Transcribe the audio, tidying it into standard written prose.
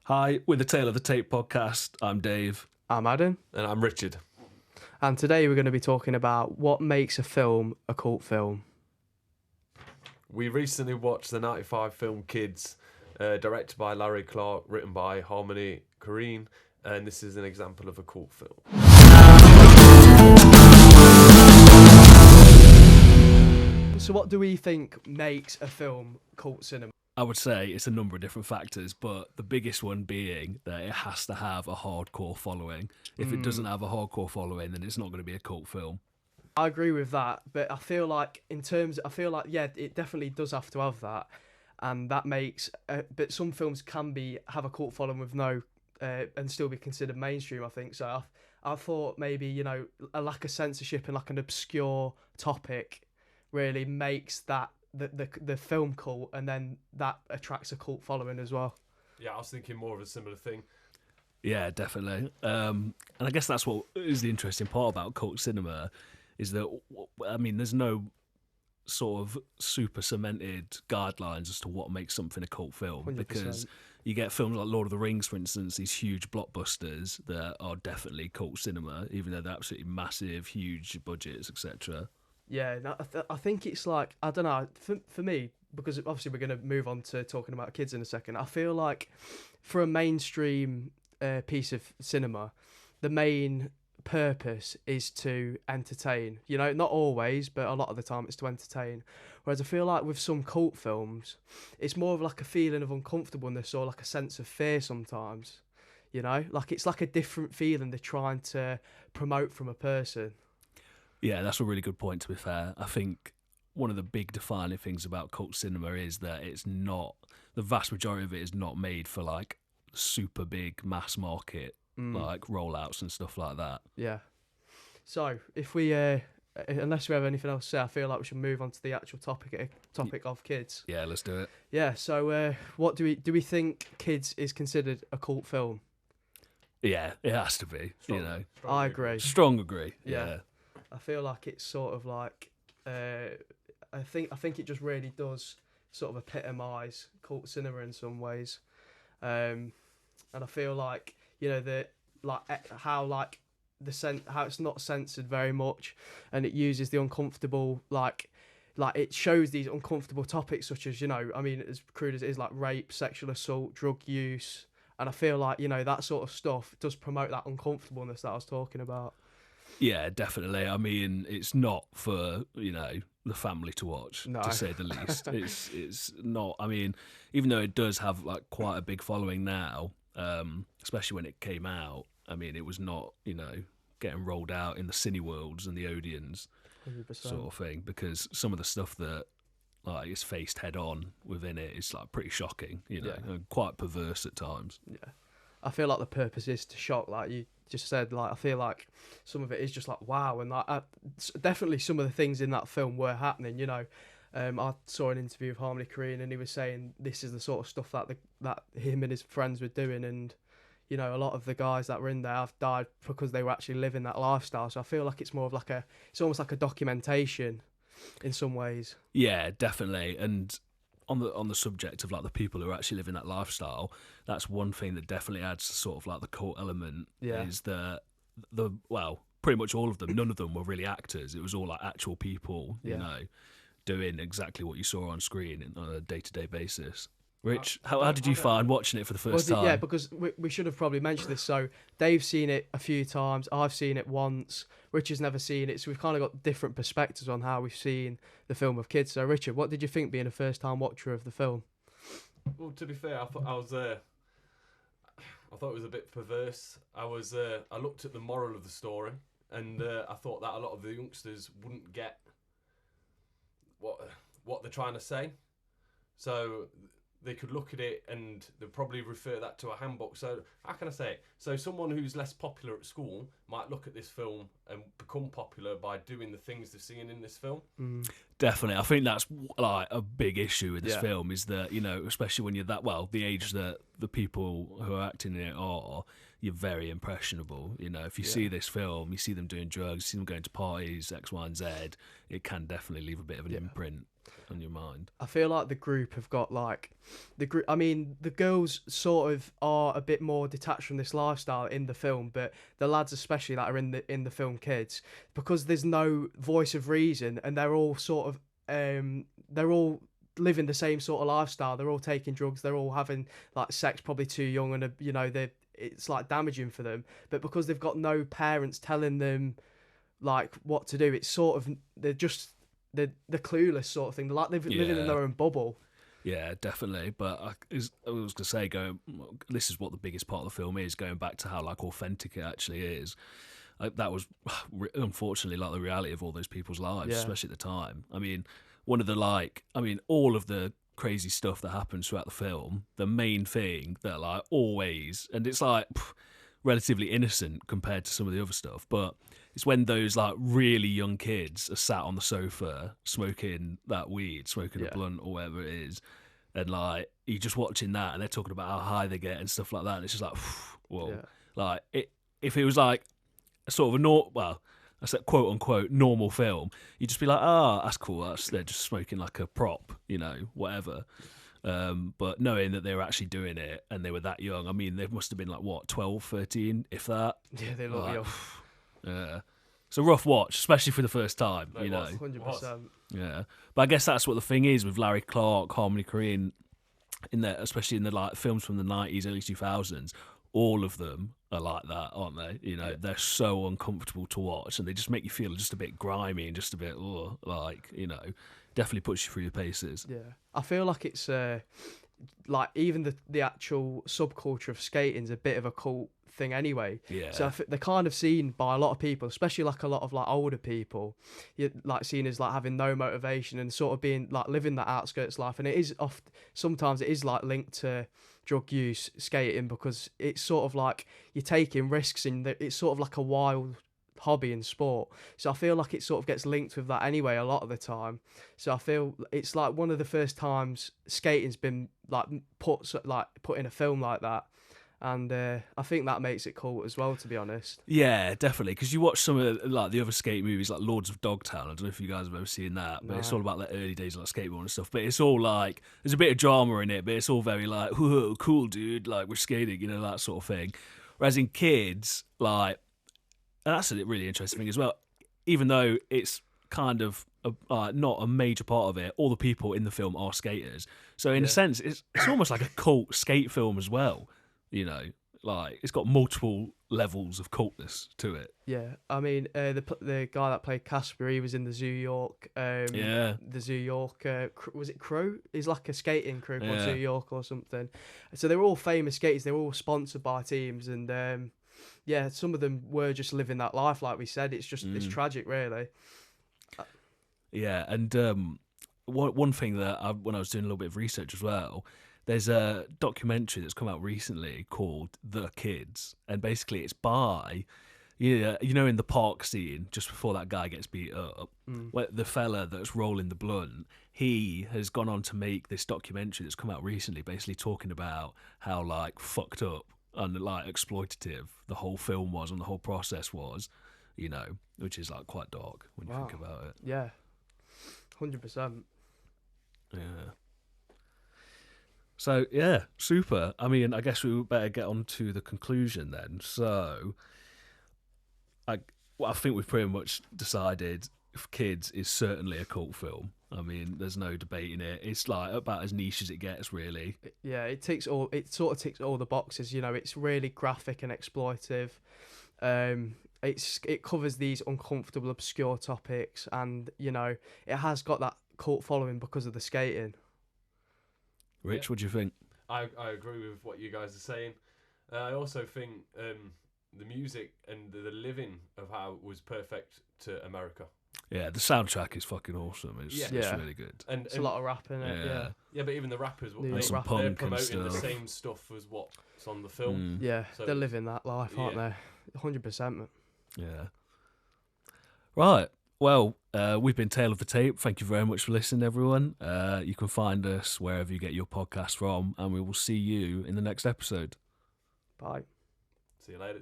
Hi, with the Tale of the Tape podcast, I'm Dave. I'm Adam, And I'm Richard. and today we're going to be talking about what makes a film a cult film. We recently watched the 95 film Kids, directed by Larry Clark, written by Harmony Korine, and this is an example of a cult film. So what do we think makes a film cult cinema? I would say it's a number of different factors, but the biggest one being that it has to have a hardcore following. If it doesn't have a hardcore following, then it's not going to be a cult film. I agree with that, but I feel like yeah, it definitely does have to have that, and that makes. But some films can have a cult following with no, and still be considered mainstream. I think so. I thought maybe a lack of censorship and like an obscure topic really makes that the film cult, and then that attracts a cult following as well. Yeah, I was thinking more of a similar thing. Yeah, definitely. And I guess that's what is the interesting part about cult cinema, is that, I mean, there's no sort of super cemented guidelines as to what makes something a cult film 100%. because you get films like Lord of the Rings, for instance, these huge blockbusters that are definitely cult cinema, even though they're absolutely massive, huge budgets, etc. Yeah, no, I think it's like, I don't know, for me, because obviously we're going to move on to talking about kids in a second, I feel like for a mainstream piece of cinema, the main purpose is to entertain. Not always, but a lot of the time it's to entertain. Whereas I feel like with some cult films, it's more of like a feeling of uncomfortableness or like a sense of fear sometimes. Like it's like a different feeling they're trying to promote from a person. Yeah, that's a really good point, to be fair. I think one of the big defining things about cult cinema is that it's not, the vast majority of it is not made for like super big mass market, like rollouts and stuff like that. Yeah. So if we, unless we have anything else to say, I feel like we should move on to the actual topic of kids. Yeah, let's do it. Yeah. So what do we think Kids is considered a cult film? Yeah, it has to be, I agree. Strong agree. Yeah. Yeah. I feel like it's sort of like, I think it just really does sort of epitomise cult cinema in some ways, and I feel like how it's not censored very much, and it uses the uncomfortable like it shows these uncomfortable topics such as I mean, as crude as it is, like rape, sexual assault, drug use, and I feel like that sort of stuff does promote that uncomfortableness that I was talking about. Yeah, definitely. I mean, it's not for, the family to watch, No. to say the least. It's not. I mean, even though it does have like quite a big following now, especially when it came out, I mean, it was not, getting rolled out in the Cineworlds and the Odeons 100%. sort of thing, because some of the stuff that like is faced head on within it is like pretty shocking, and quite perverse at times. Yeah, I feel like the purpose is to shock, like you just said. Like I feel like some of it is just like wow, and like definitely some of the things in that film were happening. I saw an interview with Harmony Korine, and he was saying this is the sort of stuff that him and his friends were doing, and a lot of the guys that were in there have died because they were actually living that lifestyle. So I feel like it's more of like it's almost like a documentation in some ways. Yeah, definitely. And on the subject of like the people who are actually living that lifestyle, that's one thing that definitely adds to sort of like the cult element. Yeah. Is that pretty much all of them, none of them were really actors. It was all like actual people, doing exactly what you saw on screen on a day-to-day basis. Rich, how did you find watching it for the first time? Yeah, because we should have probably mentioned this. So Dave's seen it a few times. I've seen it once. Richard's never seen it. So we've kind of got different perspectives on how we've seen the film of Kids. So Richard, what did you think being a first-time watcher of the film? Well, to be fair, I thought it was a bit perverse. I looked at the moral of the story, and I thought that a lot of the youngsters wouldn't get what they're trying to say. So they could look at it and they'd probably refer that to a handbook. So how can I say it? So someone who's less popular at school might look at this film and become popular by doing the things they're seeing in this film. Definitely. I think that's like a big issue with this Yeah. film is that, you know, especially when you're that, well, the age that the people who are acting in it are, you're very impressionable. You know, if you see Yeah. this film, you see them doing drugs, you see them going to parties, X, Y, and Z, it can definitely leave a bit of an Yeah. imprint on your mind. I feel like the group have got like the group. I mean, the girls sort of are a bit more detached from this lifestyle in the film, but the lads, especially that are in the film Kids, because there's no voice of reason, and they're all sort of they're all living the same sort of lifestyle. They're all taking drugs. They're all having like sex probably too young, and you know it's like damaging for them. But because they've got no parents telling them like what to do, it's sort of they're clueless sort of thing. They're like they're living in Yeah. their own bubble. Yeah, definitely. But I was going to say, this is what the biggest part of the film is, going back to how like authentic it actually is. That was unfortunately like the reality of all those people's lives, Yeah. especially at the time. I mean, one of the all of the crazy stuff that happens throughout the film, the main thing that like always, and it's like relatively innocent compared to some of the other stuff, but it's when those like really young kids are sat on the sofa smoking that weed, smoking a Yeah. blunt or whatever it is, and like you're just watching that and they're talking about how high they get and stuff like that, and it's just like, whoa. Yeah. Like if it was like a sort of I said quote unquote normal film, you'd just be like, that's cool. They're just smoking like a prop, you know, whatever. But knowing that they were actually doing it and they were that young, I mean, they must have been like, what, 12, 13, if that? Yeah, they look Like, young. Yeah. It's a rough watch, especially for the first time, No, it you know. was. 100%. Yeah. But I guess that's what the thing is with Larry Clark, Harmony Korine, especially in the like films from the 90s, early 2000s, all of them are like that, aren't they? You know, they're so uncomfortable to watch and they just make you feel just a bit grimy and just a bit, like, you know, definitely puts you through your paces. Yeah, I feel like it's like even the actual subculture of skating's a bit of a cult thing anyway. Yeah. So they're kind of seen by a lot of people, especially like a lot of like older people, you're like seen as like having no motivation and sort of being like living that outskirts life. And it is sometimes it is like linked to drug use, skating, because it's sort of like you're taking risks and it's sort of like a wild hobby and sport. So I feel like it sort of gets linked with that anyway a lot of the time. So I feel it's like one of the first times skating's been like put in a film like that. And I think that makes it cool as well, to be honest. Yeah, definitely. Because you watch some of like the other skate movies, like Lords of Dogtown. I don't know if you guys have ever seen that, but it's No. all about the early days of like skateboarding and stuff. But it's all like there's a bit of drama in it, but it's all very like, whoa, cool, dude. Like we're skating, you know, that sort of thing. Whereas in Kids, like, and that's a really interesting thing as well. Even though it's kind of not a major part of it, all the people in the film are skaters. So in a sense, it's almost like a cult skate film as well. You know, like it's got multiple levels of cultness to it. Yeah, I mean, the guy that played Casper, he was in the Zoo York. Yeah. The Zoo York, was it Crew? He's like a skating crew called Yeah. Zoo York or something. So they were all famous skaters. They were all sponsored by teams, and yeah, some of them were just living that life, like we said. It's just it's tragic, really. Yeah, and one thing that when I was doing a little bit of research as well, there's a documentary that's come out recently called The Kids, and basically it's by, you know, in the park scene just before that guy gets beat up, where the fella that's rolling the blunt, he has gone on to make this documentary that's come out recently, basically talking about how like fucked up and like exploitative the whole film was and the whole process was, you know, which is like quite dark when you think about it. Yeah, 100%. Yeah. So yeah, super. I mean, I guess we better get on to the conclusion then. So, I think we've pretty much decided Kids is certainly a cult film. I mean, there's no debating it. It's like about as niche as it gets, really. Yeah, it sort of ticks all the boxes. You know, it's really graphic and exploitive. It covers these uncomfortable, obscure topics, and you know, it has got that cult following because of the skating. Rich, what do you think? I agree with what you guys are saying. I also think the music and the living of how it was perfect to America. Yeah, the soundtrack is fucking awesome. It's Yeah. really good. And It's a lot of rap in it. Yeah. yeah, but even the rappers, New they, York Some rap. they're punk and promoting the stuff. same stuff as what's on the film. Yeah, So- they're living that life, aren't Yeah. they? 100%. Yeah. Right. Well, we've been Tale of the Tape. Thank you very much for listening, everyone. You can find us wherever you get your podcast from, and we will see you in the next episode. Bye. See you later.